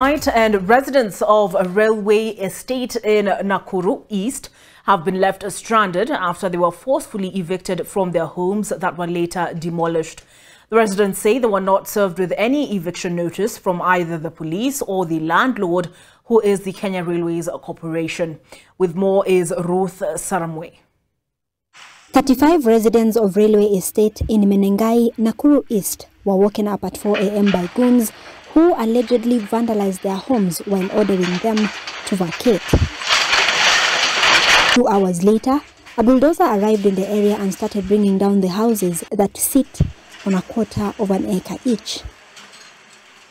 And residents of a railway estate in Nakuru East have been left stranded after they were forcefully evicted from their homes that were later demolished. The residents say they were not served with any eviction notice from either the police or the landlord, who is the Kenya Railways Corporation. With more is Ruth Saramwe. 35 residents of railway estate in Menengai, Nakuru East were woken up at 4 a.m. by goons who allegedly vandalized their homes while ordering them to vacate. 2 hours later, a bulldozer arrived in the area and started bringing down the houses that sit on a quarter of an acre each.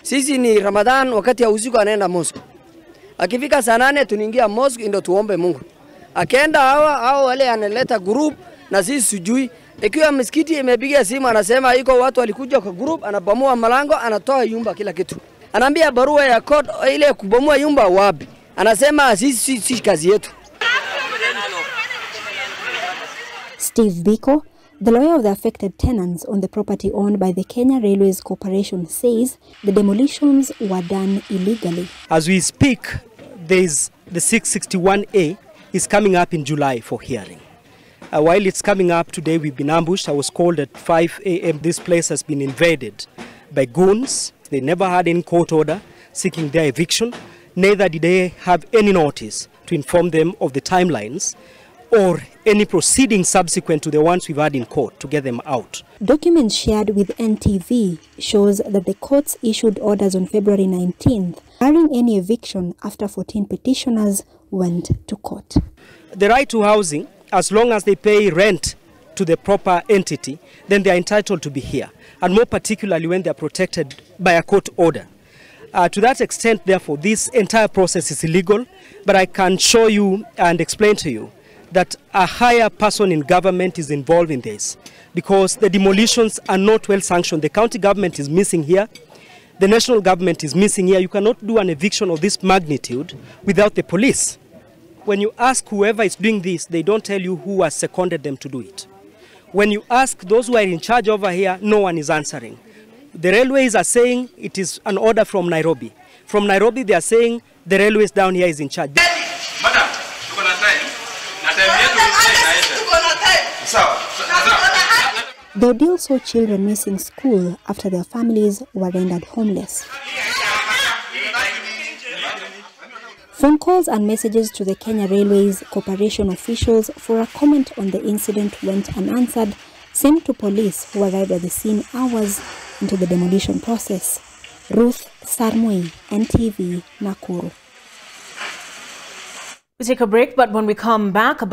Sisi ni Ramadan, wakati ya usiku anaenda mosque. Akifika saa 8 tunaingia mosque ndio tuombe Mungu. Akaenda hao wale analeta group na sisi sijui. Ikiwa msikiti imepiga simu anasema iko watu walikuja kwa group, anabomoa malango, anatoa yumba kila kitu. Anaambia barua ya court ile kubomoa yumba wapi. Anasema sisi kazi yetu. Steve Biko, the lawyer of the affected tenants on the property owned by the Kenya Railways Corporation, says the demolitions were done illegally. As we speak, the 661A is coming up in July for hearing. While it's coming up today, we've been ambushed. I was called at 5 a.m. This place has been invaded by goons. They never had any court order seeking their eviction. Neither did they have any notice to inform them of the timelines or any proceedings subsequent to the ones we've had in court to get them out. Documents shared with NTV shows that the courts issued orders on February 19th, barring any eviction after 14 petitioners went to court. The right to housing, as long as they pay rent to the proper entity, then they are entitled to be here. And more particularly when they are protected by a court order. To that extent, therefore, this entire process is illegal. But I can show you and explain to you that a higher person in government is involved in this. Because the demolitions are not well sanctioned. The county government is missing here. The national government is missing here. You cannot do an eviction of this magnitude without the police. When you ask whoever is doing this, they don't tell you who has seconded them to do it. When you ask those who are in charge over here, no one is answering. The railways are saying it is an order from Nairobi. From Nairobi, they are saying the railways down here is in charge. Madam, The ordeal saw children missing school after their families were rendered homeless. Phone calls and messages to the Kenya Railways Corporation officials for a comment on the incident went unanswered, same to police who arrived at the scene hours into the demolition process. Ruth Saramwe, NTV, Nakuru. We take a break, but when we come back,